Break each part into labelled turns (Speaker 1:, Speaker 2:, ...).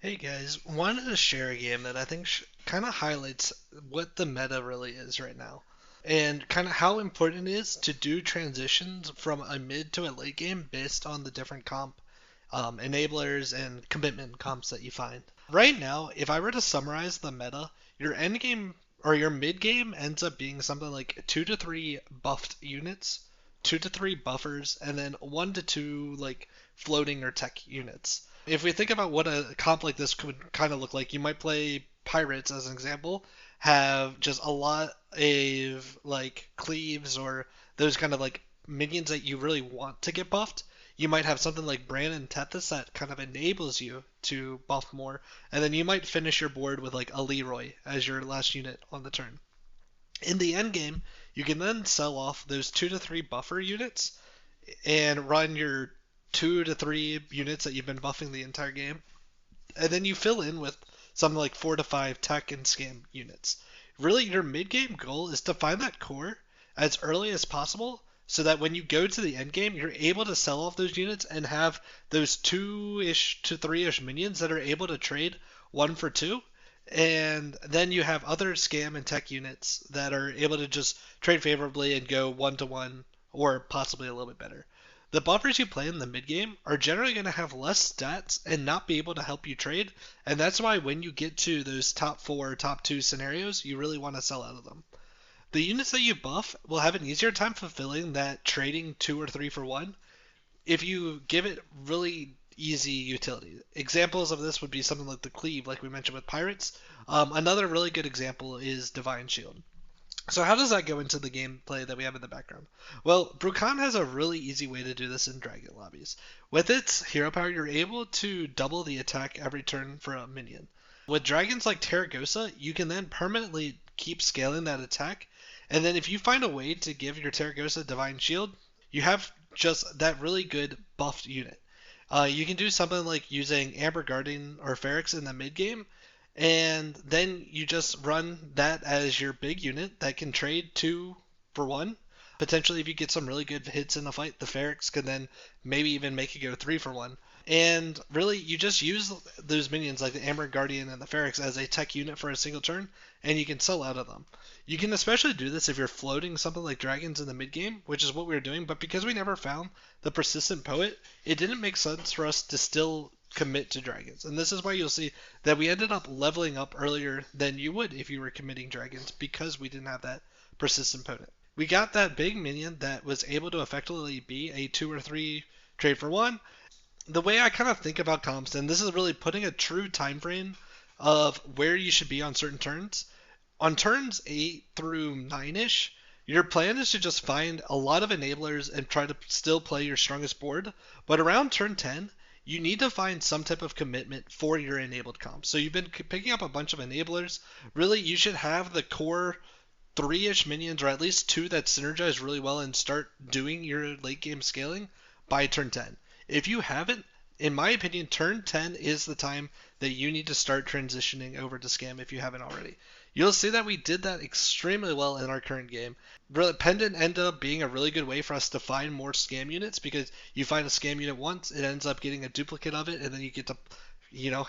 Speaker 1: Hey guys, wanted to share a game that I think kind of highlights what the meta really is right now, and kind of how important it is to do transitions from a mid to a late game based on the different comp enablers and commitment comps that you find. Right now, if I were to summarize the meta, your end game or your mid game ends up being something like 2 to 3 buffed units, 2 to 3 buffers, and then 1 to 2 like floating or tech units. If we think about what a comp like this could kind of look like, you might play pirates as an example, have just a lot of like cleaves or those kind of like minions that you really want to get buffed. You might have something like Brandon Tethys that kind of enables you to buff more, and then you might finish your board with like a Leroy as your last unit on the turn. In the end game, you can then sell off those 2 to 3 buffer units and run your 2 to 3 units that you've been buffing the entire game, and then you fill in with something like 4 to 5 tech and scam units. Really, your mid game goal is to find that core as early as possible so that when you go to the end game, you're able to sell off those units and have those 2-ish to 3-ish minions that are able to trade 1 for 2. And then you have other scam and tech units that are able to just trade favorably and go 1 to 1 or possibly a little bit better. The buffers you play in the mid game are generally going to have less stats and not be able to help you trade, and that's why when you get to those top 4, top 2 scenarios, you really want to sell out of them. The units that you buff will have an easier time fulfilling that trading 2 or 3 for 1 if you give it really easy utility. Examples of this would be something like the cleave, like we mentioned with pirates. Another really good example is Divine Shield. So how does that go into the gameplay that we have in the background? Well, Brukan has a really easy way to do this in Dragon lobbies. With its hero power, you're able to double the attack every turn for a minion. With dragons like Terragosa, you can then permanently keep scaling that attack, and then if you find a way to give your Terragosa Divine Shield, you have just that really good buffed unit. You can do something like using Amber Guardian or Ferrex in the mid game, and then you just run that as your big unit that can trade 2 for 1. Potentially, if you get some really good hits in the fight, the Ferrex can then maybe even make it go 3 for 1. And really, you just use those minions like the Amber Guardian and the Ferrex as a tech unit for a single turn, and you can sell out of them. You can especially do this if you're floating something like dragons in the mid game, which is what we were doing, but because we never found the persistent poet, it didn't make sense for us to still commit to dragons. And this is why you'll see that we ended up leveling up earlier than you would if you were committing dragons because we didn't have that persistent potent. We got that big minion that was able to effectively be a 2 or 3 trade for 1. The way I kind of think about comps, and this is really putting a true time frame of where you should be on certain turns. On turns 8 through 9-ish, your plan is to just find a lot of enablers and try to still play your strongest board. But around turn 10, you need to find some type of commitment for your enabled comp. So you've been picking up a bunch of enablers. Really, you should have the core 3-ish minions, or at least 2 that synergize really well and start doing your late game scaling by turn 10. If you haven't, in my opinion, turn 10 is the time that you need to start transitioning over to scam if you haven't already. You'll see that we did that extremely well in our current game. Really, Pendant ended up being a really good way for us to find more scam units because you find a scam unit once, it ends up getting a duplicate of it, and then you get to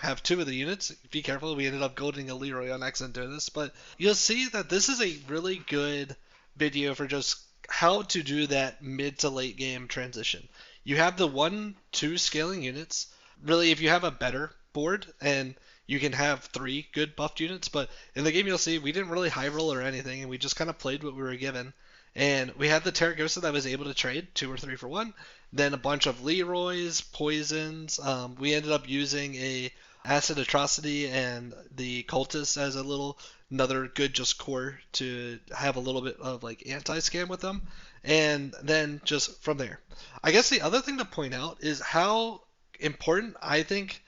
Speaker 1: have 2 of the units. Be careful, we ended up golding a Leroy on accident doing this, but you'll see that this is a really good video for just how to do that mid to late game transition. You have the 1-2 scaling units. Really, if you have a better board and you can have 3 good buffed units, but in the game you'll see we didn't really high roll or anything, and we just kind of played what we were given. And we had the Terragosa that was able to trade 2 or 3 for 1, then a bunch of Leroys, poisons. We ended up using a Acid Atrocity and the Cultist as a little another good just core to have a little bit of like anti-scam with them, and then just from there. I guess the other thing to point out is how important I think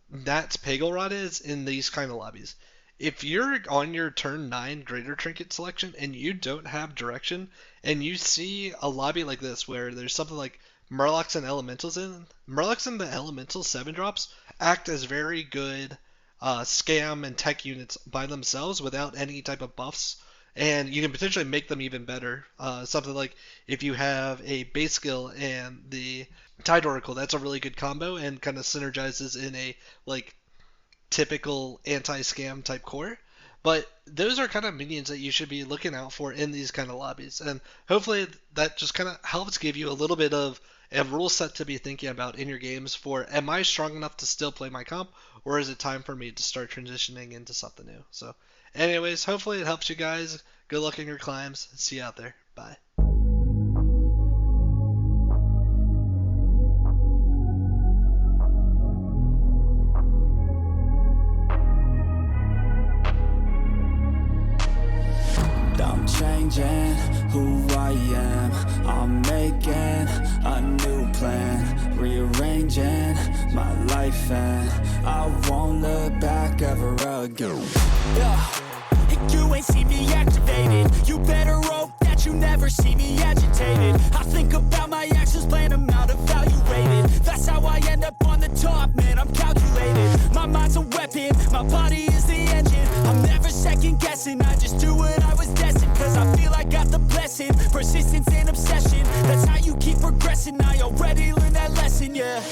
Speaker 1: that's Pagel Rod is in these kind of lobbies. If you're on your turn 9 Greater Trinket selection and you don't have direction, and you see a lobby like this where there's something like Murlocs and Elementals in, Murlocs and the Elemental 7-drops act as very good scam and tech units by themselves without any type of buffs, and you can potentially make them even better. Something like if you have a base skill and the Tide Oracle, that's a really good combo and kind of synergizes in a like typical anti-scam type core. But those are kind of minions that you should be looking out for in these kind of lobbies. And hopefully that just kind of helps give you a little bit of a rule set to be thinking about in your games for, am I strong enough to still play my comp, or is it time for me to start transitioning into something new? So anyways, hopefully it helps you guys. Good luck in your climbs. See you out there. Bye.
Speaker 2: I'm changing who I am. I'm making a new plan, rearranging my life, and I won't look back ever again. You ain't see me activated. You better hope that you never see me agitated. I think about my actions, plan them out, evaluated. That's how I end up on the top, man, I'm calculated. My mind's a weapon, my body is the engine. I'm never second guessing, I just do what I was destined. Cause I feel I got the blessing, persistence and obsession. That's how you keep progressing, I already learned that lesson, yeah.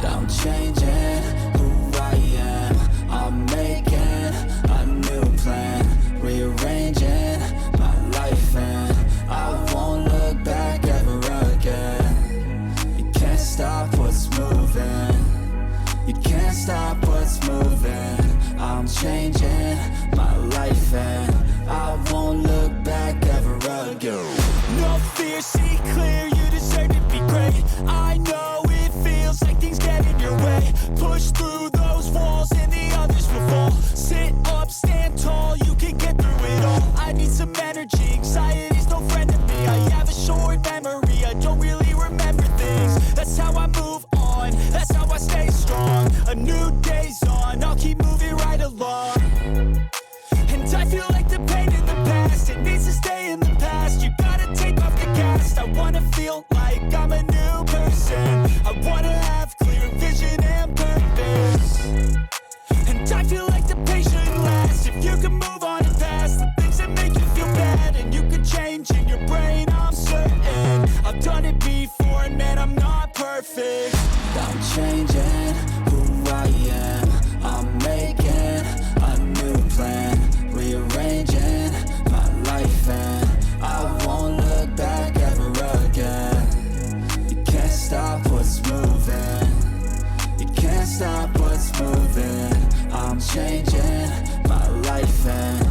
Speaker 2: I'm changing who I am. I'm making a new plan, rearranging my life, and I won't look back ever again. You can't stop what's moving. You can't stop what's moving. I'm changing my life, and I won't look back ever again. No fear, see clear, you deserve to be great. I know it feels like things get in your way. Push through those walls and the others will fall. Sit up, stand tall, you can get through it all. I need some energy, anxiety's no friend to me. I have a short memory, I don't really remember things. That's how I move on, that's how I stay strong. A new day's on, I'll keep moving right along. And I feel like the pain in the past, it needs to stay in the past. You gotta take off the cast. I wanna feel like I'm a new person. I wanna have clear vision and purpose. And I feel like the pain shouldn't last. If you can move on and past the things that make you feel bad, and you can change in your brain, I'm certain. I've done it before, and man, I'm not perfect. I'm changing who I am. I'm making a new plan, rearranging my life, and I won't look back ever again. You can't stop what's moving. You can't stop what's moving. I'm changing my life, and